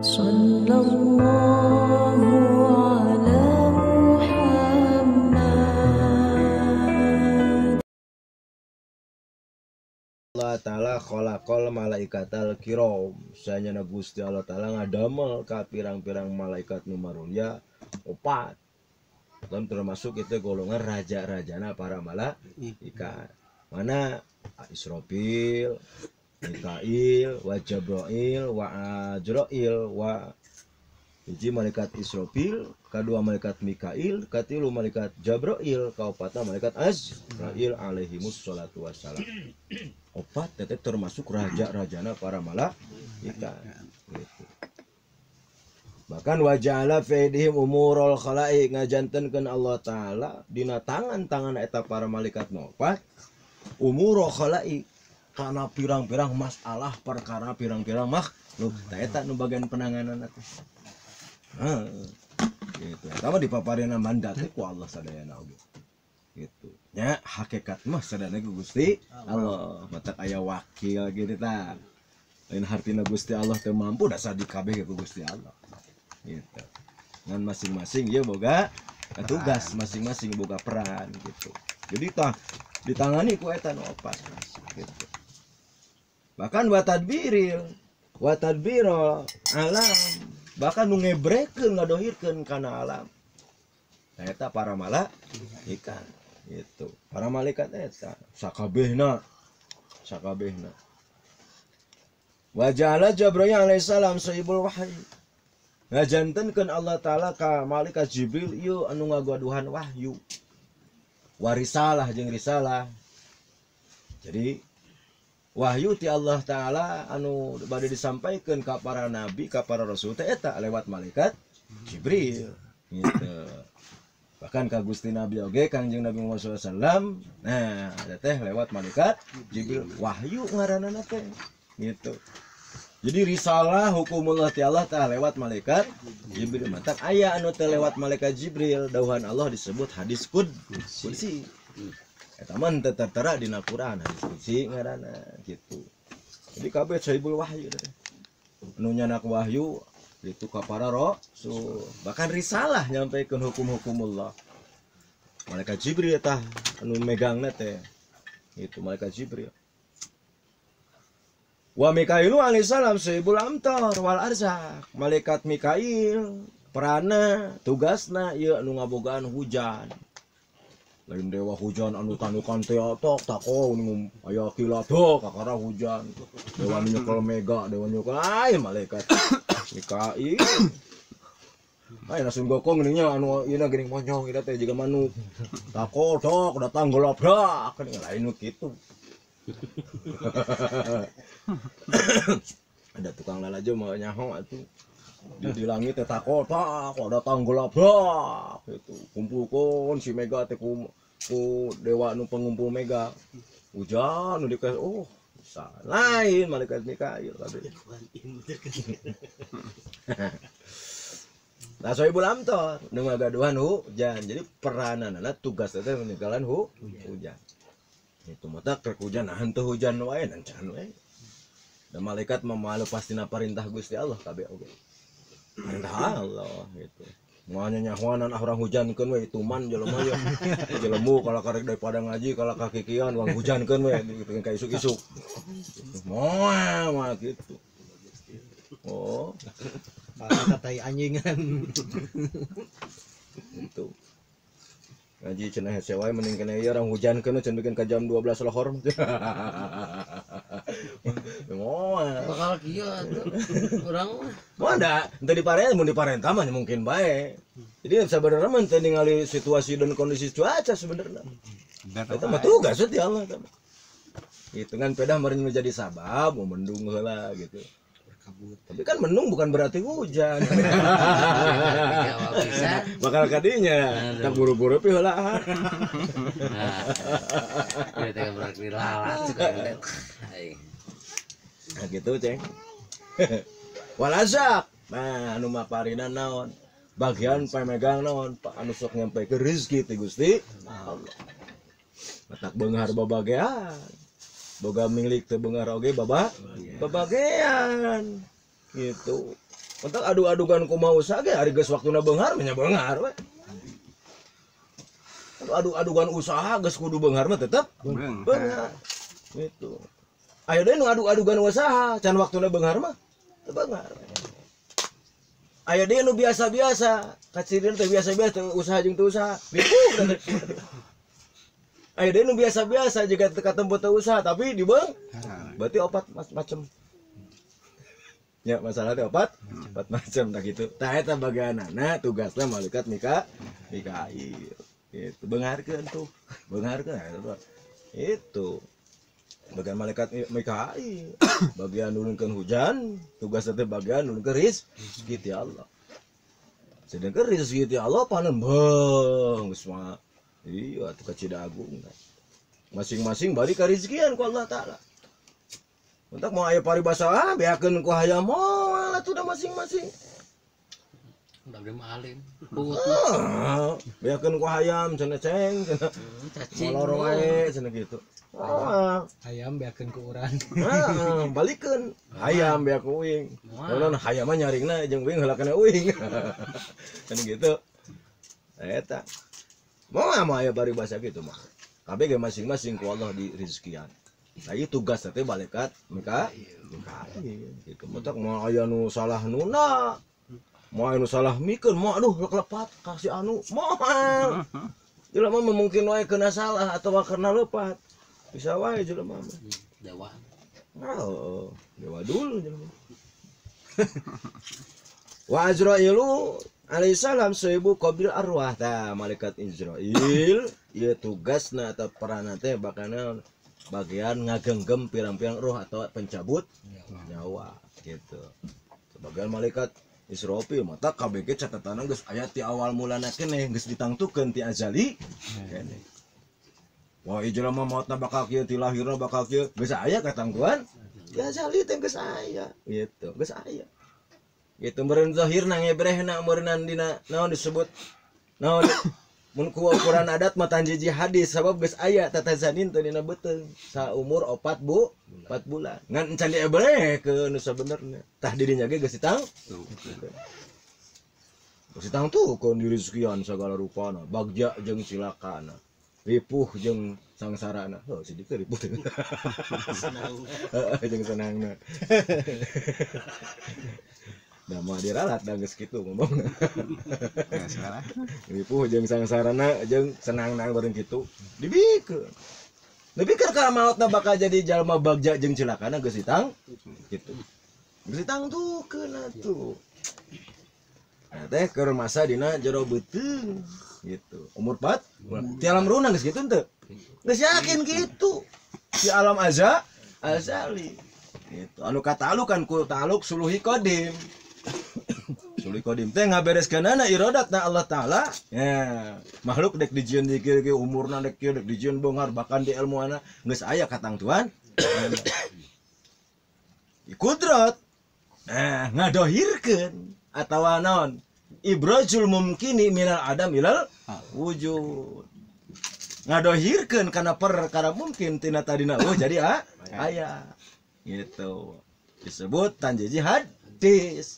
Sallallahu ala Muhammad. Allah Ta'ala khalaqal malaikatal kiram. Sanyana Gusti Allah Ta'ala ngadamel ka pirang-pirang malaikat nu marulia opat. Dan termasuk itu golongan raja-rajana para malaikat. Mana Israfil, Mikail, wa Jibril, wa Ajrail, wa hiji malaikat Israfil, kedua malaikat Mikail, katilu malaikat Jibril, kaopatna malaikat Azrail alaihimus salatu wassalam. Opat teteh termasuk raja-rajana para malaikat. Gitu. Bahkan waja'ala fi aidihim umurul khalaiq, ngajantenkeun Allah Ta'ala dina tangan-tangan eta para malaikat opat umurul khalaiq kana pirang-pirang masalah perkara pirang-pirang makhluk. Tah eta nu bagian penanganan atuh. Gitu. Eta mah dipapareuna mandat ku Allah sadayana oge. Gitu. Nya hakikat mah sadayana ku Gusti Allah. Matak aya wakil gitu tah. Lain hartina Gusti Allah teu mampu da sadi kabeh ku Gusti Allah. Gitu. Ngan masing-masing ieu boga tugas, masing-masing boga peran gitu. Jadi tah ditangani ku eta nu opat gitu. Bahkan wa tadbiril alam, bahkan nu ngebrekeun ngadohirkeun kana alam. Nah, eta para malaikat gitu. Para malaikat eta sakabehna. Wa ja'ala Jibril alaihi salam sahibul wahyi. Ngajantenkeun Allah Ta'ala ka malaikat Jibril ieu anu ngaguaduhan wahyu. Warisalah jeung risalah. Jadi wahyu ti Allah Ta'ala anu bade disampaikan ka para nabi, ka para rasul teh eta lewat malaikat Jibril gitu. Bahkan ka Gusti Nabi oge Kangjeng Nabi Muhammad SAW, nah eta teh lewat malaikat Jibril. Wahyu ngaranana teh gitu. Jadi risalah hukumullah ti Allah Ta'ala lewat malaikat Jibril. Matak aya anu teh lewat malaikat Jibril, dawuhan Allah disebut hadis qudsi. Eta mah teu tertera dina Quran, hadis qudsi ngaranna gitu. Jadi kabeh sahibul wahyu teh. Anu nyanak wahyu itu ka para rasul. Bahkan risalah nyampaikeun hukum-hukumullah. Malaikat Jibril tah anu megangna teh. Itu malaikat Jibril. Wa Mikail alaihi salam sahibul amtar wal arzaq. Malaikat Mikail peranna tugasna ieu anu ngabogaan hujan. Lain dewa hujan anu tanukan teh atok tako nu aya kilado kakara hujan. Dewa nu nyekel mega, dewa nyekel malaikat Mikail. Ai langsung gokong geuning anu ieu geuning monyong ieu teh jiga manuk. Tako tok datang golabrak geuning lain nu kitu. Ada tukang lalajo mau nyaho atuh. Di langit teh tako tak datang golabrak itu. Kumpulkeun si mega teh ku dewa nu pengumpul mega. Hujan nu dikasih bisa lain malaikat Mikail kabeh. Nah soibul amtar nu ngagaduhan hujan. Jadi perananana tugas teh meninggalan hujan. Itu mata krek hujan nahan teu hujan wae nancan wae. Dan malaikat memalu pastina perintah Gusti Allah kabeh oge. Perintah Allah gitu. Moanya nyahuanan orang hujankeun we tuman jelema ye. Jelemu kalau karek daripada ngaji kalau kakikian wang hujankeun we gitu ka isuk-isuk. Moal gitu. Oh. Katai anjingan. Itu. Ngaji cenah hese wae mending kena ieu orang hujankeun cenah bikin ka jam 12 lohor. Moal. Bakal kieu atuh. Urang mah. Moal da teu diparentah mun diparentah mah mungkin bae. Jadi sebenarnya mah teu ningali situasi dan kondisi cuaca sebenarnya. Eta mah tugas ti Allah tah. Gitu kan pedah meureun menjadi sabab mau mendung heula gitu. Tapi kan mendung bukan berarti hujan. Bakal kadinya tak buru-buru pi heula. Kita kan berarti lalat juga. Nah gitu ceng. Walazak. Nah anu maparina naon? Bagian pemegang naon? Anu sok nyampekeun rezeki ti Gusti Allah. Matak beunghar babagean. Boga milik teu beunghar oge babagean. Gitu. Untuk adu-adugan kumaha usaha ge ari geus waktuna beunghar nya beunghar we. Adu-adugan usaha geus kudu beunghar mah tetep beunghar. Gitu. Aya deui nu adu-adugan usaha can waktuna beunghar mah teu beunghar. Aya deui nu biasa-biasa, kacirin teh biasa-biasa usaha jeung teu usaha. Ripuh. Aya deui nu biasa-biasa jiga teu katempo teu usaha tapi dibeung. Berarti opat macem. Ya masalah teh opat macem tah kitu. Tah eta bageanana tugasna malaikat Mikail. Itu beungarkeun tuh. Beungarkeun eta. Itu. Bagian malaikat Mikail, bagian nurunkeun hujan, tugas teh bagian nurunkeun rezeki ti Allah. Sedangkan rezeki ti Allah panen beung geus mah. Iya atuh ka Cidagung. Masing-masing bari ka rezekian ku Allah taala. Untuk mau aya paribasa beakeun ku hayam moal atuh da masing-masing. Udah beri malim. Buut. Beakeun ku hayam cenah ceng, cenah Cacing. molor wae cenah gitu. Ayam beakeun ku urang. Balikeun hayam beak uing. Lamun hayam mah nyaringna jeung uing heula kana uing. Kan gitu. Eta. Mau aya bari basa gitu mah. Kabeh ge masing-masing ku Allah di rezekian. Nah ieu tugas teh malaikat Mikail. Gitu. Mutak mau aya nu salah nuna. Mau aya nu salah mikeun, mau aduh lepat kasih anu. Moal. Jelema mah mungkin wae kena salah atau karena lepat. Bisa wae jelema mah. Dewa. Oh, dewa dulu jelema. Wa Azrailu alaihissalam soibu qabil arwah ta malaikat Izrail ieu tugasna atau peranna teh bakana bagian ngagenggem pirang-pirang roh atau pencabut nyawa gitu. Sebagian malaikat Israfil mata kabeh catatanna geus aya ti awal mulana keneh geus ditangtukeun ti azali keneh. Wah, jelema mautna bakal kieu ti lahirna bakal kieu geus aya katangguan. Ya azali teh geus aya gitu, geus aya. Gitu meureun zahirna ngebrehna meureun dina naon disebut naon mun ku ukuran adat mah tanjiji hadis sabab geus aya tata zanin teh dina beuteung saumur 4 bulan ngan encan diebrehkeun nu sabenerna tah dirinya ge geus ditangtukeun di rezekian sagala rupana bagja jeung cilakana ripuh jeung sangsarana heuh sidik teh ripuh teh jeung senangna da mah diralat da geus kitu ngomong. Ripuh jeung sangsarana jeung senangna bareng kitu. Dibikeun. Dibikeun ka maotna bakal jadi jalma bagja jeung cilakana geus ditang kitu. Geus ditangtukeun atuh. Nah teh keur masa dina jero beuteung gitu. Umur 4 ti alam runang geus kitu teu? Geus yakin kitu. Di alam azali. Gitu. Anu katalukan ku taluk suluhi qadim. Suluhi qadim teh ngabereskeunana iradatna Allah taala. Ya, makhluk dek dijieun dikir ge umurna dek kieu dek dijieun beunghar bahkan di ilmuana geus aya katangtuan. Kudrat. Ngadohirkeun atawa naon? Ibrajul mumkini minal adam ilal wujud. Ngadohirkeun kana perkara mungkin tina tadina jadi aya. Gitu. Disebut tanjiji hadis.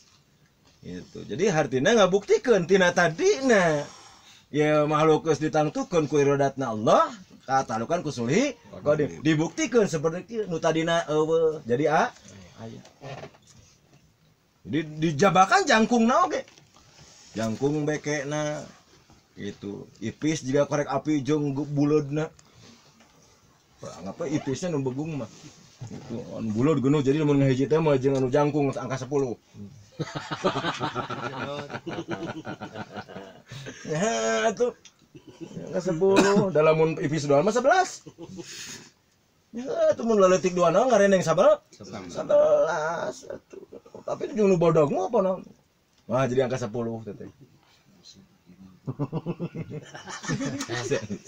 Gitu. Jadi hartina ngabuktikeun tina tadina ya makhluk geus ditangtukeun ku iradatna Allah katalukan ku sulhi qadim dibuktikeun seperti kieu nu tadina eueuh jadi aya. Jadi dijabakan jangkungna oge. Jangkung bekena gitu. Ipis juga korek api jeung buleudna. Ngapa ipisnya nu begung mah. Itu anu buleud geunuh jadi mun ngahiji teh mah jeung anu jangkung angka 10. Ya tuh angka 10 dalam mun ipis doang mah 11. Ya tuh mun leutik duana ngareneng 11 atuh. Tapi jeung nu bodog mah apa naon? Wah jadi angka 10 teh.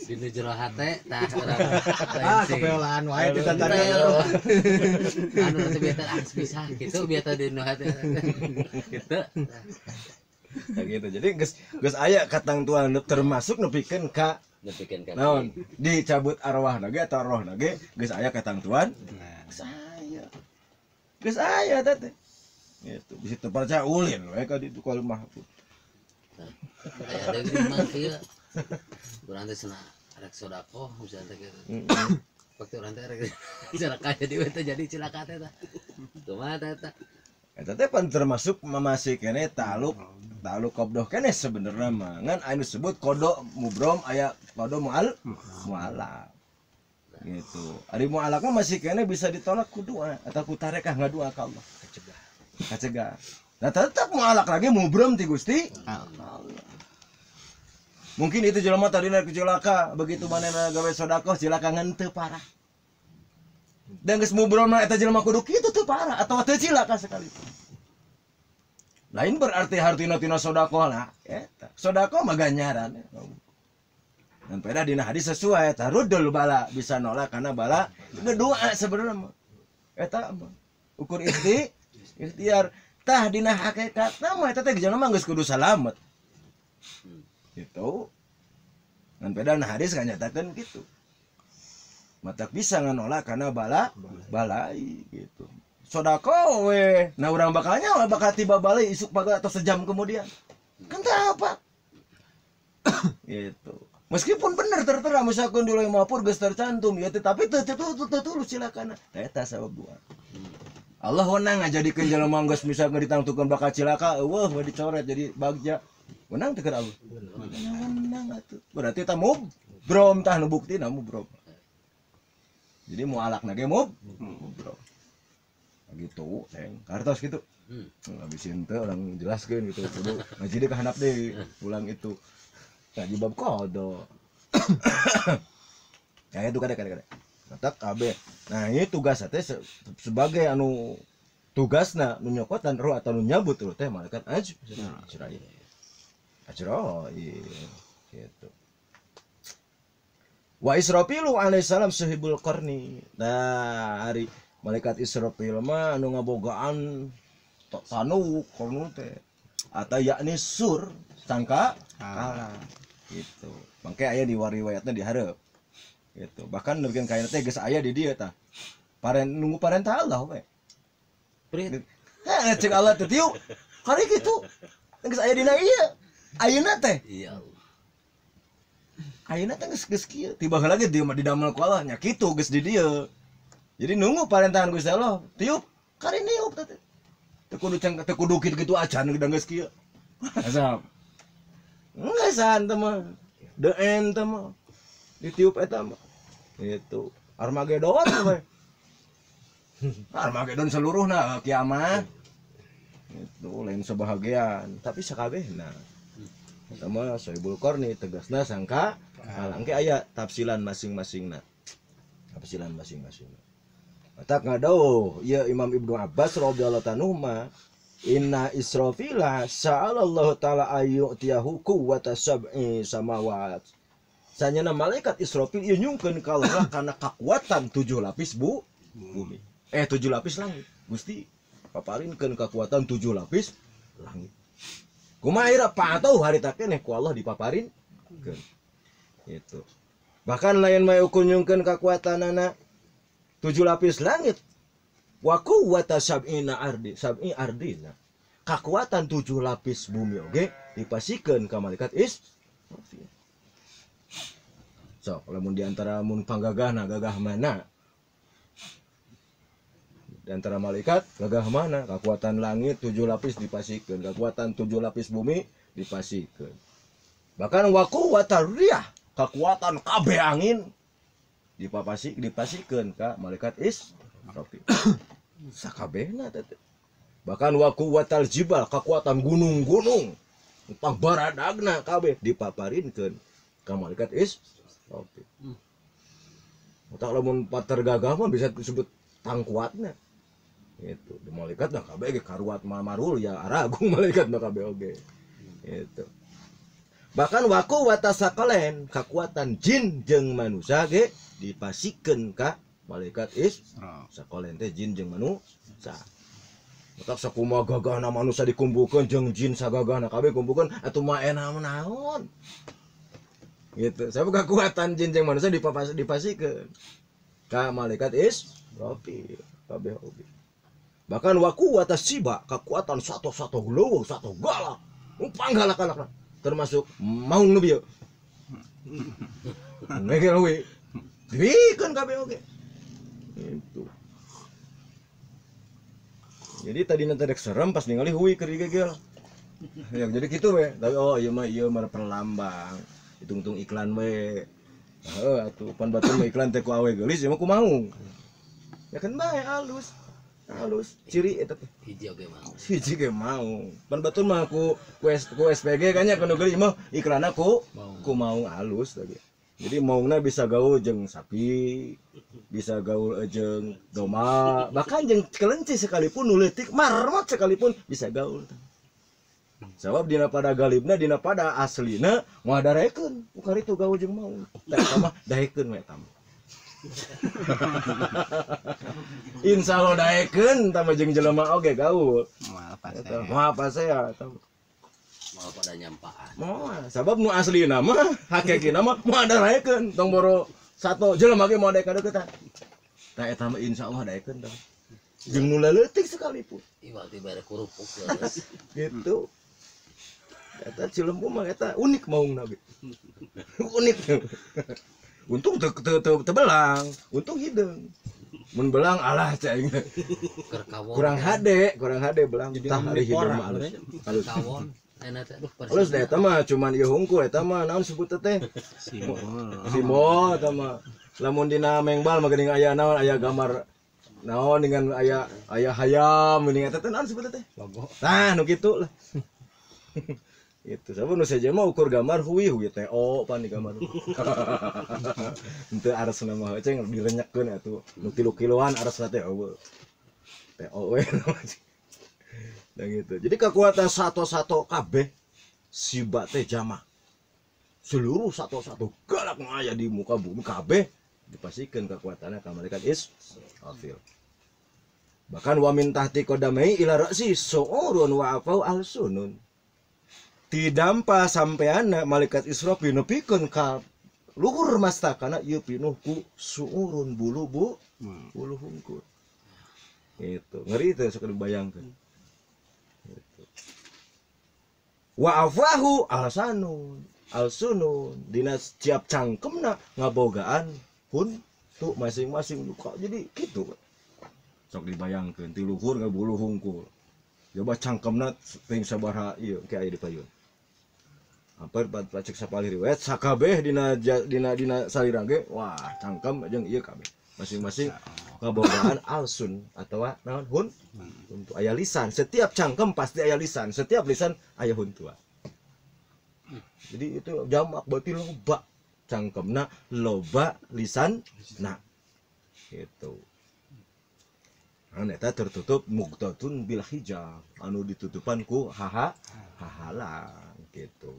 Dinu jero hate tah Kepelaan wae kita tadi. anu teh biasa pisah kitu biasa dinu hate kitu. Nah, gitu. Jadi geus aya katangtuan termasuk nepikeun ka Nepikeun ka naon dicabut arwah ge atau roh ge geus aya katangtuan. Geus aya teh. Itu bisa terpercaya ulin mereka di Qaul Mahfuz. Kayak ada di mah kieu. Urang teh cenah rek sodaqoh misalnya teh gitu. Waktu urang teh rek celaka jadi jadi celaka teh tah. Kumaha teh tah? Eta teh pan termasuk masih kene taluk qabdoh kene sebenarnya mah ngan anu disebut kodok mubrom aya kodok mualaf gitu. Ari mualaf mah masih kene bisa ditolak ku doa atau ku tarekah ngadua ka Allah kacegah. Nah tetap mualaf lagi mubrom ti Gusti Allah. Mungkin itu jelema tadi na celaka begitu manehna gawe sedekah cilaka ngan teu parah. Dan geus mubrom na eta jelema kudu kitu teu parah atau teu cilaka sekalipun. Lain berarti hartina tina sedekah lah eta. Sedekah mah ganjaran. Dan pada dina hadis sesuai eta rudul bala bisa nolak karena bala doa sebenarnya mah. Eta mah ukur ikhtiar tah dina hakikatna mah eta teh jelema geus kudu salamet. Gitu. Dan pada hadis nganyatakeun kitu. Matak bisa nganolak karena balai gitu. Sodako we, nah orang bakalnya bakal tiba balik isuk pagi atau sejam kemudian. Kan tak apa. Gitu. Meskipun benar tertera misalkan di Lauh Mahfuz geus tercantum ya tetapi tulus silakan. Eta sabab doa. Allah wenang ngajadikeun jelema geus misalkan ditangtukeun bakal cilaka, eueuh we dicoret jadi bagja. Wenang teh keur Allah. Wenang atuh. Berarti tah mubrom tah nu buktina mubrom. Jadi mau alak nage bro gitu kartos gitu habisin teh orang jelaskan gitu kudu ngaji deh kehandap deh pulang itu ngaji bab kodo kayak itu kada matak kabeh. Nah ini tugas teh sebagai anu tugasna nu nyokotan roh atau nu nyabut roh teh malaikat Ajrail gitu. Wa Israfilu alaihissalam sahibul qarni. Nah, hari malaikat Israfil mah anu ngabogaan tanuk kono teh. Ata yakni sur sangka kala. Gitu. Mangke aya di riwayatna di hareup. Gitu. Bahkan nepikan kaina teh geus aya di dieu tah. Nunggu parentah Allah we. Prit. Heh, cek Allah teh tiu. Kari kitu. Geus aya dina ieu. Ayeuna teh. Iya. Ayeuna teh geus kieu, tiba lagi dia mah didamel ku Allah nya kitu geus di dieu. Jadi nunggu parentangan Gusti Allah, tiup kari niup teh. Teu kudu kitu acan geus kieu. Asap. Enggak san teh mah. Deuen teh mah. Ditiup eta mah. Itu Armageddon we. Armageddon seluruhna kiamat. Itu lain sebahagian, tapi sakabehna. Eta mah Sahibul Qarni tegasna sangka alangke aya tafsilan masing-masingna. Tafsilan masing-masingna. Mata ngadauh ieu Imam Ibnu Abbas radhiyallahu anhu mah inna Israfila sa'alallahu ta'ala ayyutiyahu quwwata sab'i samawat. Sanyana malaikat Israfil ieu nyungkeun ka Allah kana kakuatan 7 lapis bumi. 7 lapis langit. Gusti paparinkeun kakuatan 7 lapis langit. Kumaha ira paatau harita keneh ku Allah dipaparin itu. Bahkan lain mah ukur nyungkeun kakuatanana 7 lapis langit. Wa quwwata sab'i ardina. Kakuatan 7 lapis bumi oge dipasikeun ka malaikat Israfil. So, lamun di antara mun panggagahna gagah mana? Di antara malaikat gagah mana? Kekuatan langit 7 lapis dipasikeun, kekuatan 7 lapis bumi dipasikeun. Bahkan wa quwwatar riyah, kekuatan kabeh angin dipasikeun ka malaikat Israfil. Sakabehna teh. Bahkan wa quwwatal jibal, kekuatan gunung-gunung tang baradagna kabeh dipaparinkeun ka malaikat Israfil. Utak lamun pater gagah mah bisa disebut tang kuatna. Itu di malaikat mah kabeh ge karuat marul ya aragung malaikat mah kabeh oge. Itu. Bahkan waku watasakalen kekuatan jin jeung manusia ge dipasikeun ka malaikat sakalen teh jin jeung manusia. Utak sakumaha gagahna manusia dikumpulkeun jeung jin sagagahna kabeh kumpulkeun atuh mah enah naon. Gitu. Sabab kekuatan jin jeung manusia dipasikeun ka malaikat Israfil kabeh oge. Bahkan waku atas siba kekuatan satu gelowo satu galak panggalak anak termasuk maung nu bieu ngegel we dikeun kabeh oge itu. Jadi tadi nanti dek serem pas ningali hui keur digegel ya jadi gitu we tapi oh ieu mah perlambang hitung-hitung iklan we atuh pan batur mah iklan teh ku awe geulis ya mah ku mau ya kan bae halus ciri eta teh hiji oge mau hiji ge mau pan batur mah ku SPG kan nya kana geuli mah iklan aku ku mau halus lagi jadi maungna bisa gaul jeung sapi bisa gaul jeung domba bahkan jeung kelenci sekalipun nu leutik marmot sekalipun bisa gaul sabab dina pada galibna dina pada aslina moal darekeun ukari tu gaul jeung maung tah eta mah daekeun we eta mah insya Allah daekeun tambah jeung jelema oge gaul. Moal pasea mau pada nyampaan. Moal sabab nu aslina mah hakikina mah moal daekeun tong boro sato jelema ge moal daek kadeuketan. Tah eta mah insya Allah daekeun tah. Jeung nu leutik sekalipun. Iwal ti bare kurupuk geus. Gitu. Eta Cilembu mah eta unik maungna ge. Unik. Untung teu belang, untung hideung. Mun belang alah cai. Kurang hade belang. Tah ari hideung mah alus. Kawon. Enak teh aduh alus da eta mah cuman ieu hungkul eta mah naon sebut teh? Simbol eta mah. Lamun dina mengbal mah geuning aya naon aya gambar naon dengan aya hayam geuning eta teh naon sebut teh? Logo. Tah nu kitu lah. Itu sabun nu saja mah ukur gambar hui TO pan di gambar henteu aresna mah ceng direnyekkeun atuh nu 3 kiloan aresna teh eueuh TO we dan gitu jadi kekuatan satu kabeh siba teh jama seluruh satu galak nu aya di muka bumi kabeh dipasikeun kekuatanna ka malaikat Israfil bahkan wa min tahti qadamai ila ra'si su'urun wa afau alsunun tidampa sampeana malaikat Israfil nepikeun ka luhur mastakana ieu pinuh ku suurun bulu hungkul. Itu ngeri teh sok dibayangkeun. Gitu. Wa afahu alsunun dina ciap cangkemna ngabogaan pun tuh masing-masing luka jadi gitu. Sok dibayangkeun ti luhur ka bulu hungkul. Coba cangkemna teuing sabaraha ieu ke aya di payun. Hampir pacek sapali riwayat sakabeh dina salirang ge wah cangkem jeung ieu kabeh masing-masing kabogaan alsun atau naon hun untuk aya lisan setiap cangkem pasti aya lisan setiap lisan aya huntua jadi itu jamak berarti loba cangkemna loba lisan nah gitu eta tertutup muqtatun bil hijab anu ditutupan ku hahalang gitu.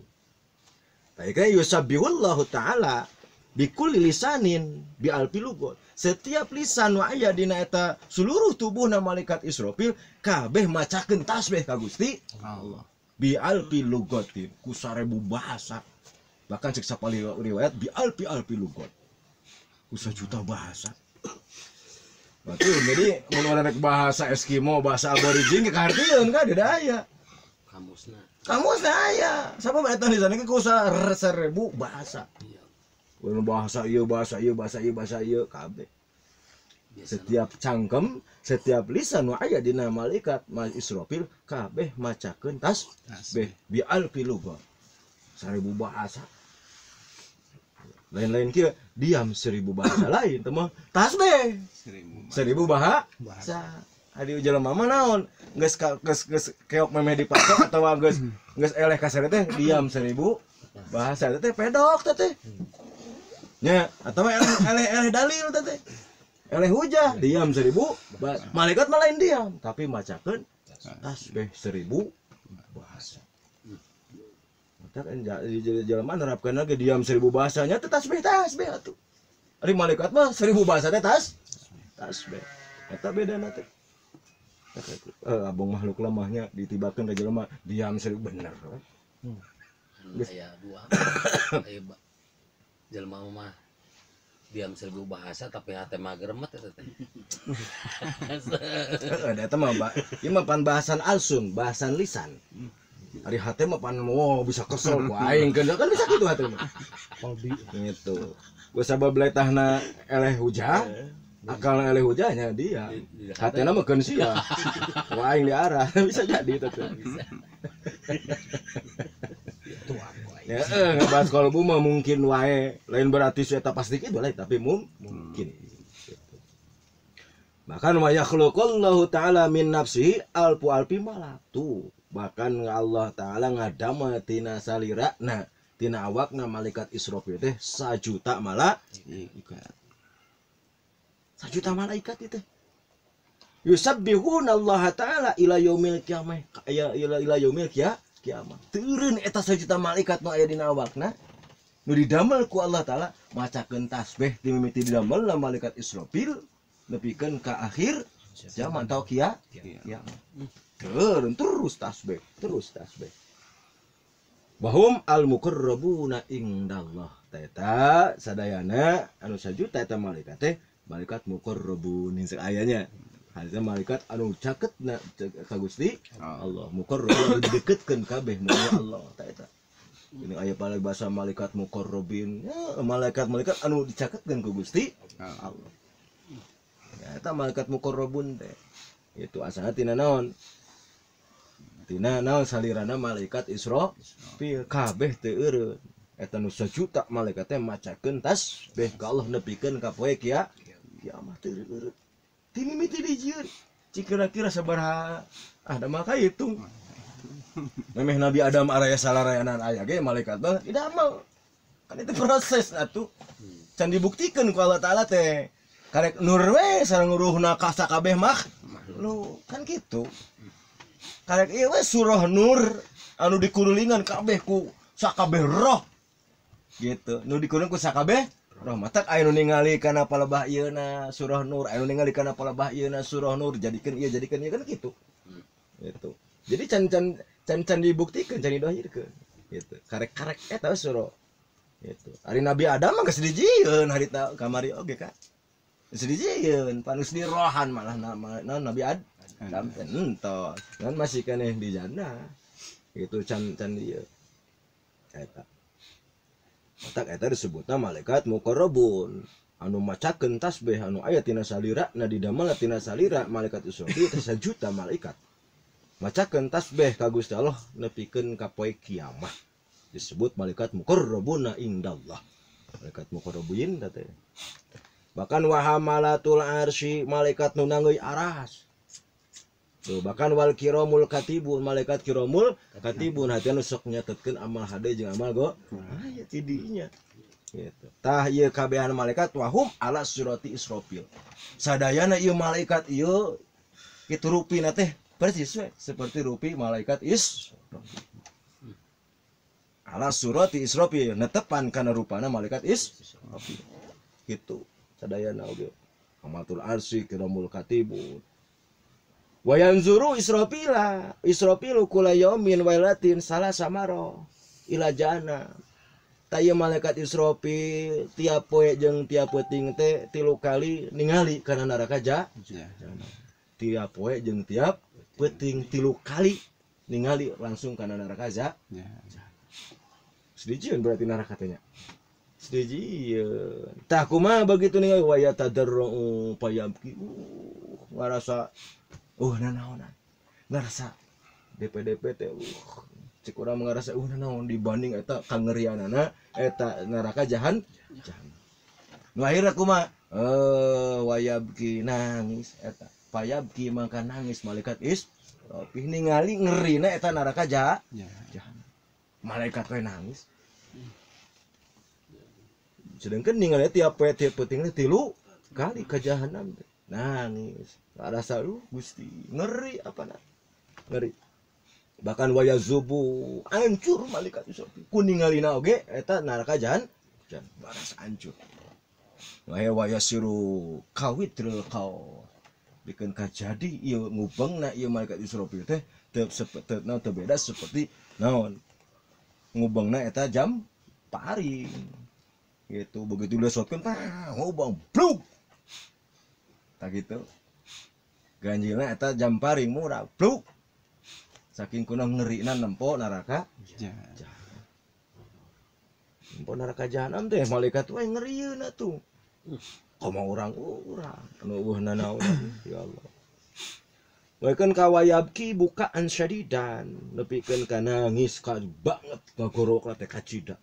Taika yusabbihullahu ta'ala bikulli lisanin bi alfi lugot. Setiap lisan wa aya dina eta seluruh tubuhna malaikat Israfil kabeh macakeun tasbih ka Gusti Allah. Bi alfi lugotin ku 1000 bahasa. Bahkan cek sapali riwayat bi alfi lugot. Ku 1 juta bahasa. Betul, jadi mun rek bahasa Eskimo, bahasa aborigin ke kartieun ka daya. Kamusna aya. Sabab eta di sana ke ku 1000 bahasa. Iya. Bahasa ieu kabeh. Setiap cangkem, setiap lisan wa aya dina malaikat Israfil kabeh macakeun tasbih bi alfi lugat. 1000 bahasa. Lain-lain kieu diam 1000 bahasa lain teh mah tasbih 1000 bahasa. Adi jelema mah naon geus keok memeh dipake atau geus eleh ka teh diam 1000 bahasa teh pedok teh. Nya atawa eleh dalil teh. Eleh hujah diam 1000 malaikat mah lain diam tapi macakeun tasbih 1000 bahasa. Mata kan jelema nerapkeun ge diam 1000 bahasanya teh tasbih atuh. Ari malaikat mah 1000 bahasa teh tasbih. Eta bedana teh. Abang makhluk lemahnya ditibakeun ka jelema diam 1000 bener. Aya dua. Aya jelema mah diam 1000 bahasa tapi hate mager mah teh. Eta mah ieu mah pan bahasan alsun, bahasan lisan. Ari hate mah pan bisa kesel ku aing kan bisa kitu hate mah. Hobi. Gitu. Ku sabab letahna eleh hujah, akal eleh hujahnya dia. Hatena mah keun sia. Ku aing diarah bisa jadi itu teh. Ya, ngebahas kalbu mah mungkin wae, lain berarti eta pasti kitu lain tapi mungkin. Bahkan wa yakhluqallahu ta'ala min nafsihi alfi malatu. Bahkan Allah Ta'ala ngadama tina salirana, tina awakna malaikat Israfil teh 1 juta malaikat. 1 juta malaikat itu. Yusabbihuna Allah Ta'ala ila yaumil qiyamah. Ila yaumil qiyamah. Turun eta 1 juta malaikat nu aya dina awakna nu didamel ku Allah Ta'ala macakeun tasbih ti mimiti didamelna malaikat Israfil nepikeun ka akhir zaman tau kiamat. Terus tasbih. Bahum al muqarrabuna indallah. Eta sadayana anu 1 juta eta malaikat teh malaikat muqarrabun jeung ayanya. Harusnya malaikat anu caketna ka Gusti Allah muqarrabun dideketkeun kabeh mu Allah eta. Ini aya balik bahasa malaikat muqarrabin, ya, malaikat anu dicaketkeun ku Gusti Allah. Ya eta malaikat muqarrabun teh. Itu asalna tina naon? Tina naon salirana malaikat Israfil kabeh teu eureun. Eta nu 1 juta malaikat teh macakeun tasbih ka Allah nepikeun ka poe kiamat teu eureun. Mimiti dijieun cik kira-kira sabaraha da maka hitung memeh Nabi Adam araya salarayanan aya ge malaikat mah idamal kan itu proses atuh can dibuktikan ku Allah Ta'ala teh karek nur we sareng ruhna ka sakabeh makhluk kan kitu karek ieu we surah nur anu dikurulingan kabeh ku sakabeh roh gitu nu dikuruling ku sakabeh roh matak aya nu ningali kana palebah ieuna surah nur aya nu ningali kana palebah ieuna surah nur jadikeun ieu kan kitu gitu jadi can dibuktikan can didahirkeun gitu karek eta surah gitu ari Nabi Adam mah geus dijieun harita kamari oge kan geus dijieun panus di rohan malah Nabi Adam teh entos kan masih keneh di jannah itu can dieu eta matak eta disebutna malaikat muqarrabun anu macakeun tasbih anu aya tina salirana didamel tina salira malaikat Israfil teh 1 juta malaikat macakeun tasbih ka Gusti Allah nepikeun ka poe kiamat disebut malaikat muqarrabuna indallah malaikat muqarrabin teh bahkan wahamalatul arsy malaikat nu nanggeuy aras tuh bahkan wal kiramul katibun malaikat kiramul katibun hati anu sok nyatetkeun amal hade jeung amal go aya tidinya gitu tah ieu kabehan malaikat wahum ala surati Israfil sadayana ieu malaikat ieu kitu rupina teh persis we seperti rupi malaikat Israfil ala surati Israfil netepan kana rupana malaikat Israfil gitu sadayana oge amatul arsy kiramul katibun wayanzuru Israfilu kula yaumin wailatin salah samaro ila jana taya malaikat Israfil tiap poe jeung tiap peuting teh 3 kali ningali kana neraka jahanam tiap poe jeung tiap peuting 3 kali ningali langsung kana neraka jahanam sedijieun berarti neraka teh nya sedijieun tah kumaha begitu ningali waya tadarru payabki ngarasa nanaonan ngarasa DP teh cik urang ngarasa nanaon dibanding eta kangerianana eta neraka jahanam nu akhirna kumaha wayabki nangis eta payabki maka nangis malaikat tapi ningali ngerina eta neraka jahanam malaikat we nangis sedangkan ningali tiap peuting 3 kali ka jahanam nangis rasa Gusti ngeri ngeri bahkan wayazubu hancur malaikat Israfil ku ningalina oge eta neraka jahanam rasa hancur wayasiru kawitrul qaw bikeun kajadi ieu ngubengna ieu malaikat Israfil teh teu beda seperti naon ngubengna eta jam paring gitu. Begitu lesotkeun ngobang bluk tak gitu ganjilna eta jamparing murah bluk saking kuna ngeurina nempo neraka nempo neraka jahanam teh malaikat we ngeurieun atuh komo urang anu eueuhna naon ya Allah waekeun kawayabki bukaan syadidan nepikeun ka nangis ka banget gagorok teh kacida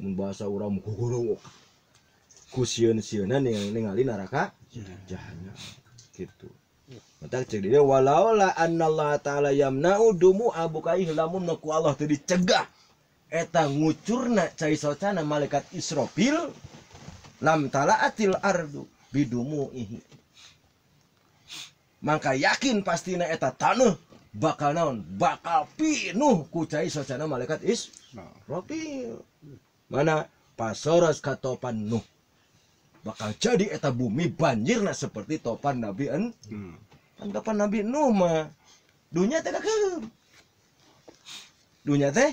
mun bahasa urang gogorok ku sieun-sieunna ningali neraka jahanam gitu. Mata cek dia walaula annallaha ta'ala yamna'u dumu abukaih lamun ku Allah teu dicegah eta ngucurna cai socana malaikat Israfil lam talaatil ardu bidumuihi. Maka yakin pastina eta taneuh bakal naon? Bakal pinuh ku cai socana malaikat Israfil. Mana pasoros ka topan Nuh. Bakal jadi eta bumi banjirna seperti topan Nabi topan Nabi Nuh mah dunya teh kakeum. Dunya teh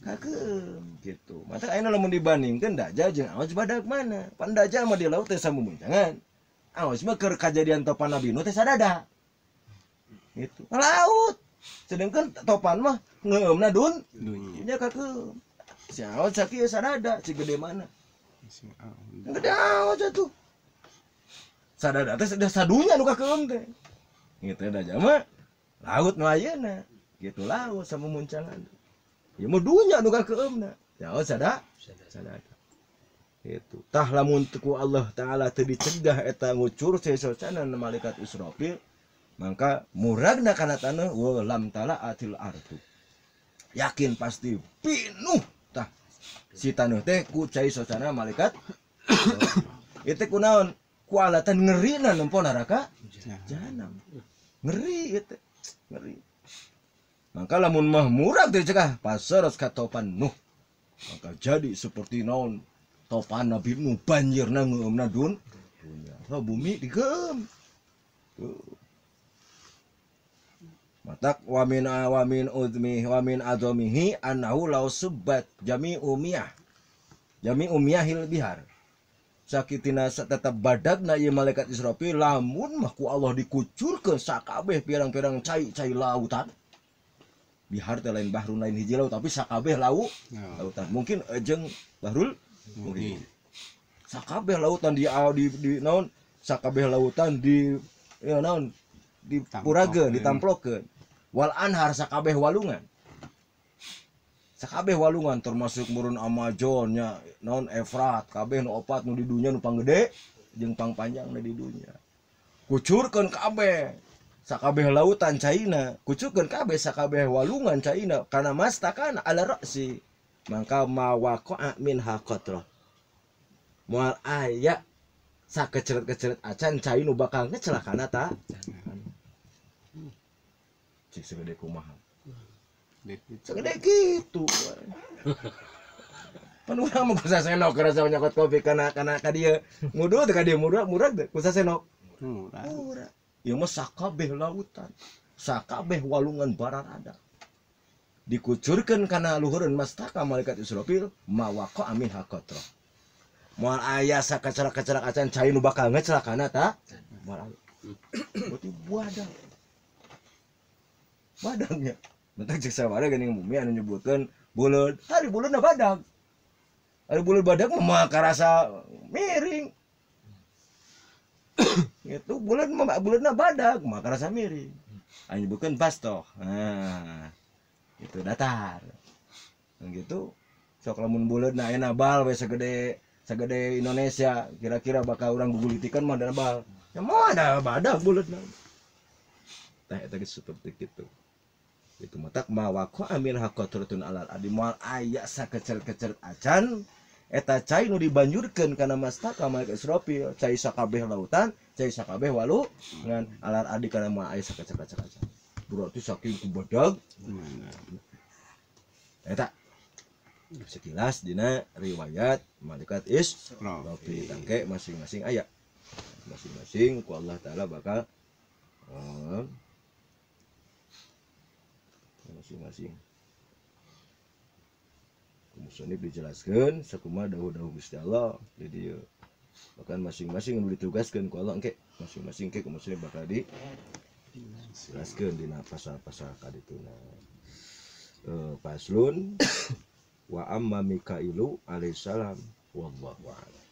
kakeum gitu. Mata ayeuna lamun dibandingkeun Dajjal jeung Aos badag mana? Pan Dajjal mah di laut teh samumuncangan. Aos mah keur kajadian topan Nabi Nuh teh sadada. Gitu. Laut. Sedangkan topan mah ngeueumna dunya kakeum. Si Aos sakieu sadada, si gede mana? Gede Aos atuh. Sadada teh sudah sadunya nu kakeum teh. Gitu da mah laut nu ayeuna. Gitu laut samumuncangan. Ya mah dunya nu kakeumna. Ya Aos sadada. Gitu. Tah lamun ku Allah taala teu dicegah eta ngucur sesocana malaikat Israfil, maka muragna kana taneuh wa lam talaatil ardu. Yakin pasti pinuh tah si taneuh teh ku cai socana malaikat itu kunaon ku alatan ngerina nempo neraka jahanam ngeri itu ngeri maka lamun mah murag dicegah pasaros ka topan Nuh maka jadi seperti naon topan Nabi Nuh banjirna ngeueumna dunya bumi digeum matak wamin adomihi annahu law subbat jami umiyahil bihar sakitina tetap badagna ieu malaikat Israfil lamun mah ku Allah dikucurkeun sakabeh pirang-pirang cai lautan bihar teh lain bahrun lain hiji laut tapi sakabeh lautan mungkin jeung bahrul muhit sakabeh lautan di naon sakabeh lautan di ya naon dipurageun ditamplokeun wal anhar sakabeh walungan termasuk murun Amazon nya naon Efrat kabeh nu opat nu di dunya nu panggede jeung pangpanjang di dunya kucurkeun kabeh sakabeh lautan caina kucurkeun kabeh sakabeh walungan caina kana mastakana ala ra'si mangka mawaqa'a min haqatrah moal aya sakeceret-keceret acan cai nu bakal ngecelakana ta cik segede kumaha segede gitu pan urang mah kusa senok kerasa nyakot kopi kana ka dieu ngudu teh ka dieu murag teh kusa senok murag ieu mah sakabeh lautan sakabeh walungan bararada dikucurkeun kana luhureun mastaka malaikat Israfil mawaqa amin haqatra moal aya sakecerak-kecerak acan cai nu bakal ngecelakana ta moal berarti badagnya mentak cek sabaraha geuning bumi anu nyebutkeun buleud hari buleudna badag hari buleud badag mah karasa miring itu buleudna badag mah karasa miring anu nyebutkeun bastoh nah itu datar gitu sok lamun buleudna aya nabal we sagede Indonesia kira-kira bakal urang gugulitikeun mah da nabal ya mah ada badag buleudna tah eta seperti kitu itu matak mawaqo amin haqatratun alal adi moal aya sakeceret-keceret acan eta cai nu dibanjurkeun kana mastaka malaikat Israfil cai sakabeh lautan cai sakabeh walungan alal adi kana moal aya sakeceret acan berarti saking kubadag eta sekilas dina riwayat malaikat Israfil tangke masing-masing aya masing-masing ku Allah taala bakal masing-masing musonib dijelaskan sakumaha dawuh-dawuh Gusti Allah di dieu. Bahkan masing-masing nu ditugaskeun ku Allah engke masing-masing ke musonib bakal dijelaskeun dina pasal-pasal kadituna. Paslun wa amma Mikailu alaihissalam wallahu a'lam.